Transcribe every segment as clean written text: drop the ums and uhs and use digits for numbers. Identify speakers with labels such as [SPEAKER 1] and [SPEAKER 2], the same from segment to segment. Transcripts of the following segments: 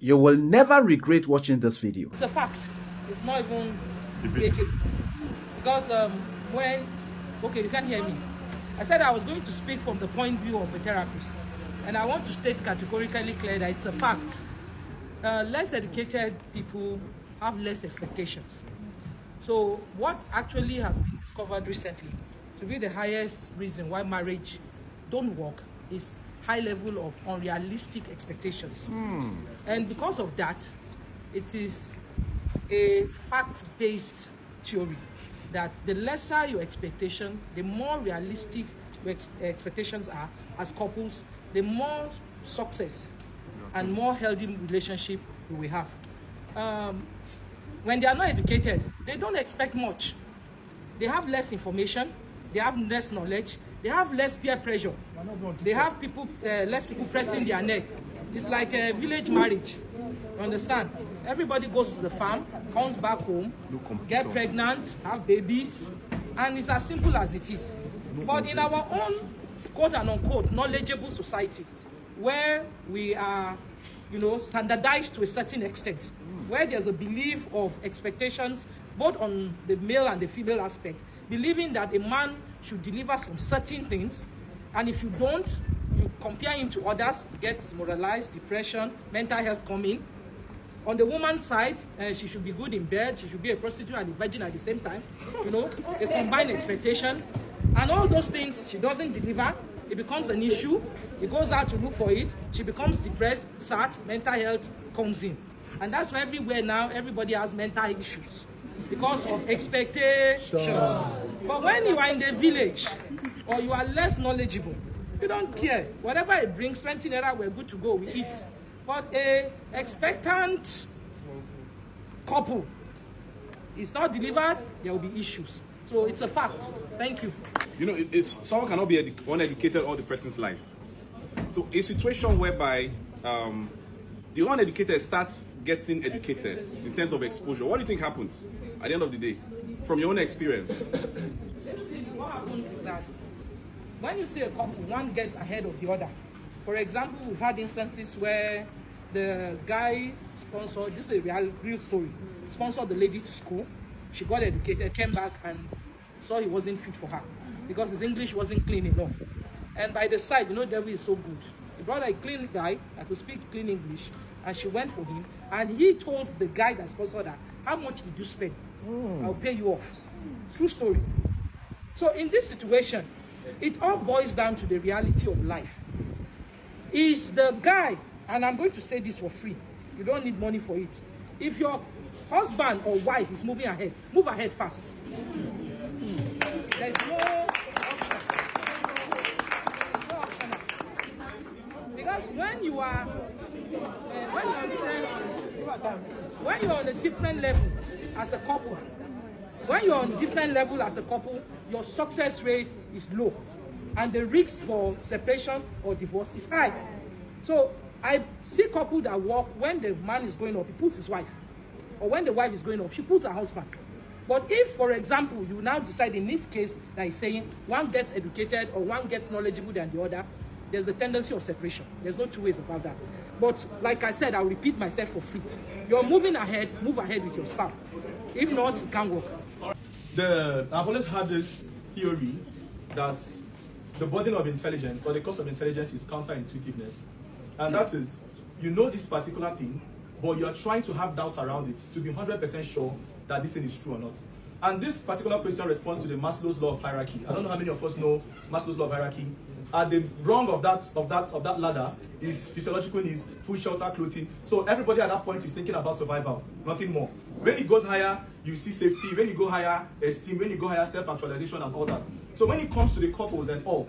[SPEAKER 1] You will never regret watching this video.
[SPEAKER 2] It's a fact. It's not even debated. Because okay, you can't hear me. I said I was going to speak from the point of view of a therapist. And I want to state categorically clear that it's a fact. Less educated people have less expectations. So what actually has been discovered recently to be the highest reason why marriage don't work is high level of unrealistic expectations. And because of that, it is a fact-based theory that the lesser your expectation, the more realistic your expectations are as couples, the more success and more healthy relationship we will have. When they are not educated, they don't expect much. They have less information, they have less knowledge, they have less peer pressure. They have less people pressing their neck. It's like a village marriage. You understand? Everybody goes to the farm, comes back home, get pregnant, have babies, and it's as simple as it is. But in our own quote and unquote knowledgeable society, where we are, standardized to a certain extent, where there's a belief of expectations both on the male and the female aspect, believing that a man should deliver some certain things, and if you don't, you compare him to others, you get demoralized, depression, mental health coming. On the woman's side, she should be good in bed, she should be a prostitute and a virgin at the same time, a combined expectation. And all those things, she doesn't deliver, it becomes an issue, he goes out to look for it, she becomes depressed, sad, mental health comes in. And that's why everywhere now, everybody has mental issues because of expectations. Sure. But when you are in the village, or you are less knowledgeable, you don't care. Whatever it brings, 20 naira, we're good to go, we eat. But a expectant couple is not delivered, there will be issues. So it's a fact. Thank you.
[SPEAKER 3] It's someone cannot be uneducated all the person's life. So a situation whereby the uneducated starts getting educated in terms of exposure, what do you think happens at the end of the day, from your own experience?
[SPEAKER 2] What happens is that when you see a couple, one gets ahead of the other. For example, we've had instances where the guy sponsored, this is a real story, sponsored the lady to school. She got educated, came back and saw he wasn't fit for her because his English wasn't clean enough. And by the side, Debbie is so good. He brought a clean guy that could speak clean English, and she went for him. And he told the guy that sponsored her, how much did you spend? I'll pay you off. True story. So in this situation, it all boils down to the reality of life. Is the guy, and I'm going to say this for free, you don't need money for it. If your husband or wife is moving ahead, move ahead fast. There's no option. No option. Because when you are on a different level as a couple, your success rate is low, and the risk for separation or divorce is high. So I see couples that work when the man is going up, he puts his wife, or when the wife is going up, she puts her husband. But if, for example, you now decide in this case that is saying one gets educated or one gets knowledgeable than the other, there's a tendency of separation. There's no two ways about that. But like I said, I'll repeat myself for free. You're moving ahead, move ahead with your spouse. If not, it can't work.
[SPEAKER 4] I've always had this theory that the burden of intelligence or the cost of intelligence is counterintuitiveness. And that is, this particular thing, but you're trying to have doubts around it to be 100% sure that this thing is true or not. And this particular question responds to the Maslow's law of hierarchy. I don't know how many of us know Maslow's law of hierarchy. At the rung of that ladder is physiological needs, food, shelter, clothing. So everybody at that point is thinking about survival, nothing more. When it goes higher, you see safety. When you go higher, esteem. When you go higher, self-actualization and all that. So when it comes to the couples and all,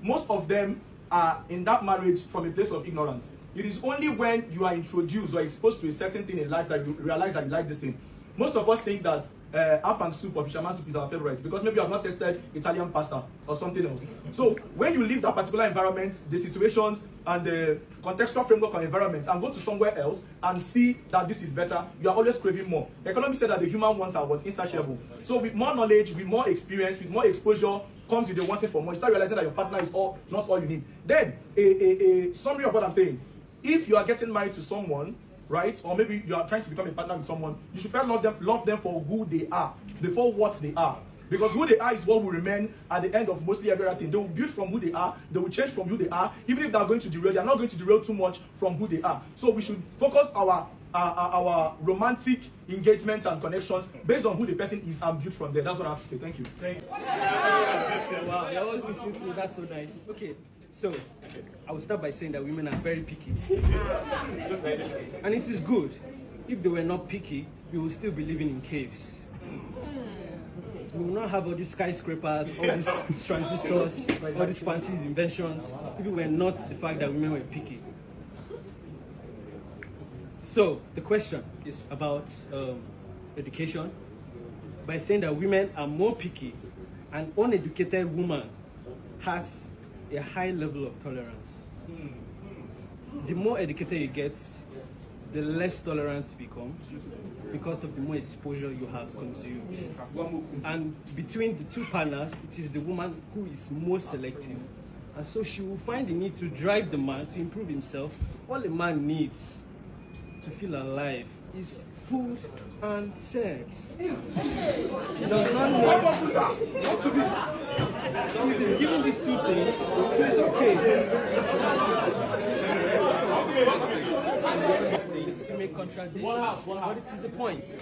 [SPEAKER 4] most of them are in that marriage from a place of ignorance. It is only when you are introduced or exposed to a certain thing in life that you realize that you like this thing. Most of us think that afang soup or fisherman soup is our favorite because maybe you have not tasted Italian pasta or something else. So when you leave that particular environment, the situations and the contextual framework of environment and go to somewhere else and see that this is better, you are always craving more. Economists said that the human wants are what's insatiable. So with more knowledge, with more experience, with more exposure, comes with the wanting for more. You start realizing that your partner is not all you need. Then, a summary of what I'm saying. If you are getting married to someone right? Or maybe you are trying to become a partner with someone, you should first love them for who they are, before what they are. Because who they are is what will remain at the end of mostly everything. They will build from who they are, they will change from who they are. Even if they are going to derail, they are not going to derail too much from who they are. So we should focus our romantic engagements and connections based on who the person is and build from there. That's what I have to say. Thank you.
[SPEAKER 5] Wow, you're all listening to me. That's so nice. Okay, so I will start by saying that women are very picky. And it is good. If they were not picky, we will still be living in caves. We will not have all these skyscrapers, all these transistors, all these fancy inventions, if it were not the fact that women were picky. So the question is about education. By saying that women are more picky, an uneducated woman has a high level of tolerance. The more educated you get, the less tolerant you become, because of the more exposure you have consumed. And between the two partners, it is the woman who is more selective. And so she will find the need to drive the man to improve himself. All a man needs to feel alive is food and sex. He does not need to be. So if he's given these two things, it's okay. You may contradict, but it is the point.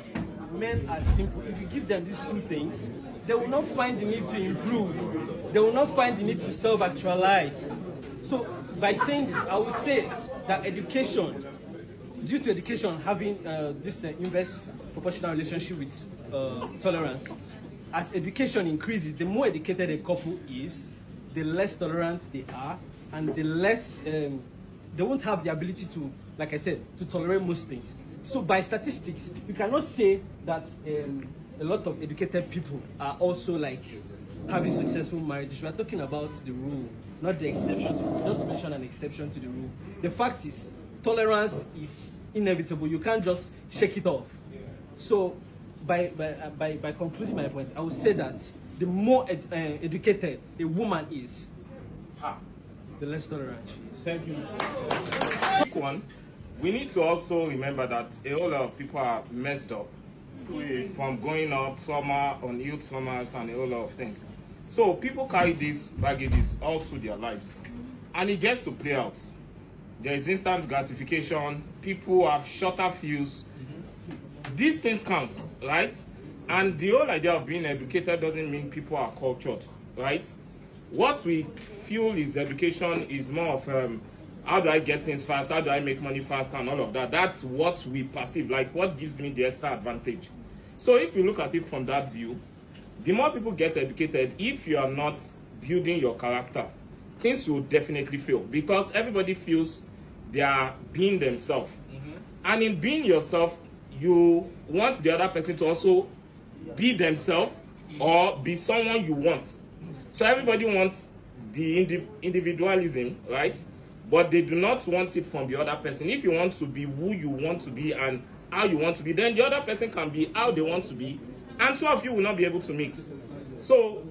[SPEAKER 5] Men are simple. If you give them these two things, they will not find the need to improve. They will not find the need to self-actualize. So by saying this, I would say that education, due to education having this inverse proportional relationship with tolerance, as education increases, the more educated a couple is, the less tolerant they are, and the less they won't have the ability to, like I said, to tolerate most things. So by statistics, you cannot say that a lot of educated people are also like having successful marriages. We are talking about the rule, not the exception. We just mention an exception to the rule. The fact is, tolerance is inevitable. You can't just shake it off. So by concluding my point, I would say that the more educated a woman is, the less tolerant she is.
[SPEAKER 4] Thank you.
[SPEAKER 6] Quick one. We need to also remember that a whole lot of people are messed up from going up, trauma, unhealed traumas, and a whole lot of things. So people carry these baggages all through their lives, and it gets to play out. There is instant gratification. People have shorter fuse. These things count, right? And the whole idea of being educated doesn't mean people are cultured, right? What we feel is education is more of how do I get things fast, how do I make money fast, and all of that. That's what we perceive, like what gives me the extra advantage. So if you look at it from that view, the more people get educated, if you are not building your character, things will definitely fail, because everybody feels they are being themselves. And in being yourself, you want the other person to also be themselves or be someone you want. So everybody wants the individualism, right? But they do not want it from the other person. If you want to be who you want to be and how you want to be, then the other person can be how they want to be, and two of you will not be able to mix. So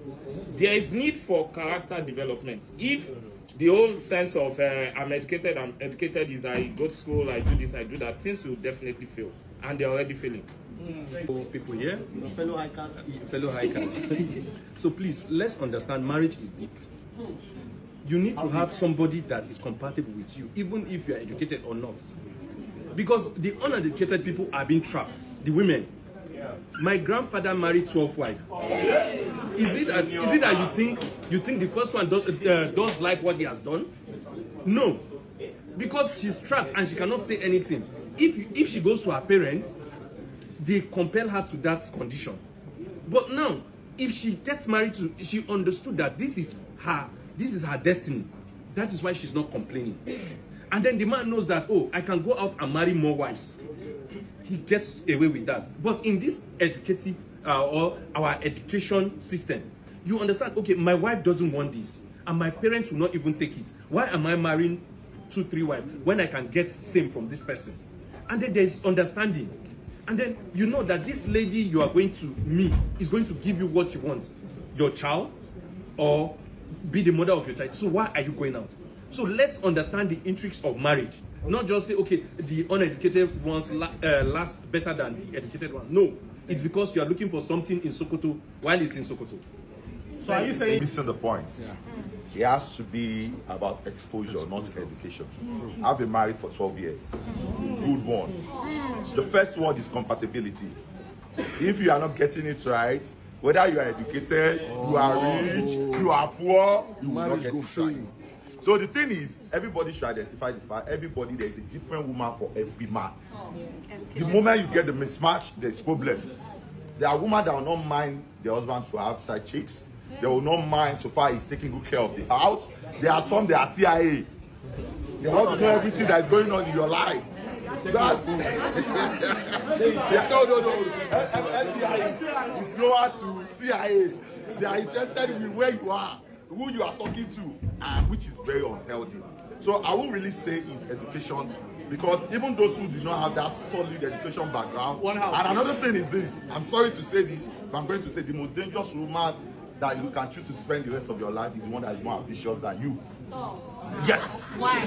[SPEAKER 6] there is need for character development. If the whole sense of I'm educated is I go to school, I do this, I do that, things will definitely fail, and they're already failing.
[SPEAKER 7] People here, fellow hikers. So please, let's understand, marriage is deep. You need to have somebody that is compatible with you, even if you are educated or not. Because the uneducated people are being trapped, the women. My grandfather married 12 wives. Is it that you think the first one does like what he has done? No, because she's trapped and she cannot say anything. If she goes to her parents, they compel her to that condition. But now, if she gets married to, she understood that this is her destiny. That is why she's not complaining. And then the man knows that, oh, I can go out and marry more wives. He gets away with that. But in this educative or our education system, you understand, okay, my wife doesn't want this, and my parents will not even take it. Why am I marrying 2-3 wives when I can get same from this person? And then there's understanding. And then you know that this lady you are going to meet is going to give you what you want, your child, or be the mother of your child. So why are you going out? So let's understand the intrigues of marriage Not just say, okay, the uneducated ones last better than the educated ones. No, it's because you are looking for something in Sokoto while it's in Sokoto.
[SPEAKER 4] So are you saying
[SPEAKER 8] missing the point? Yeah. It has to be about exposure, not education. I've been married for 12 years. Good one. The first one is compatibility. If you are not getting it right, whether you are educated, you are rich, you are poor, you will not get it right. So the thing is, everybody should identify the fact, everybody, there is a different woman for every man. The moment you get the mismatch, there's problems. There are women that will not mind their husband to have side chicks. They will not mind so far he's taking good care of the house. There are some that are CIA. They want to know everything that is going on in your life. That's yeah, no. FBI is lower to CIA. They are interested in where you are, who you are talking to, and which is very unhealthy. So I won't really say it's education, because even those who do not have that solid education background. And another thing is this, I'm sorry to say this, but I'm going to say the most dangerous woman that you can choose to spend the rest of your life is the one that is more ambitious than you. Yes. Why?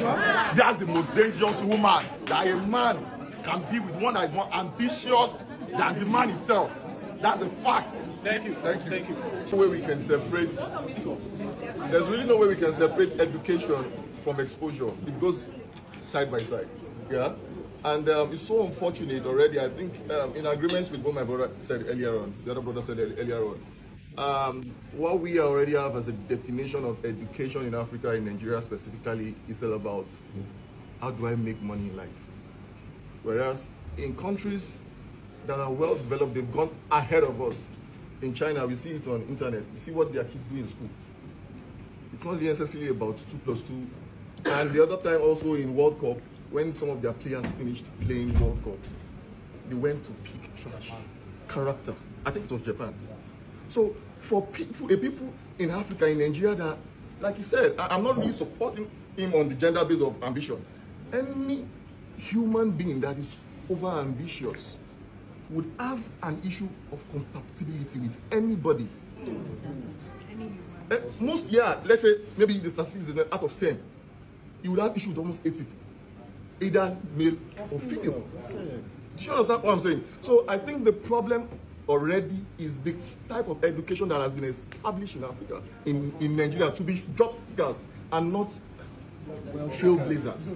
[SPEAKER 8] That's the most dangerous woman that a man can be with, one that is more ambitious than the man itself. That's a fact.
[SPEAKER 4] Thank you.
[SPEAKER 9] Thank you. No way we can separate. There's really no way we can separate education from exposure. It goes side by side. Yeah. And it's so unfortunate already. I think in agreement with what my brother said earlier on, the other brother said earlier on, what we already have as a definition of education in Africa, in Nigeria specifically, is all about how do I make money in life. Whereas in countries that are well developed, they've gone ahead of us. In China, we see it on internet. We see what their kids do in school. It's not necessarily about 2+2. And the other time also in World Cup, when some of their players finished playing World Cup, they went to pick trash, character. I think it was Japan. So for people in Africa, in Nigeria, that, like he said, I'm not really supporting him on the gender base of ambition. Any human being that is over ambitious would have an issue of compatibility with anybody. Let's say maybe the statistics is out of 10, you would have issue with almost 8 people, either male or female. Do you understand what I'm saying? So I think the problem already is the type of education that has been established in Africa, in Nigeria, to be job seekers and not trailblazers.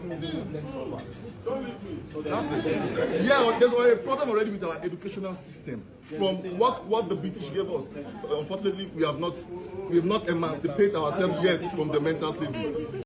[SPEAKER 9] Yeah, there's a problem already with our educational system. From what the British gave us, unfortunately, we have not emancipated ourselves yet from the mental slavery.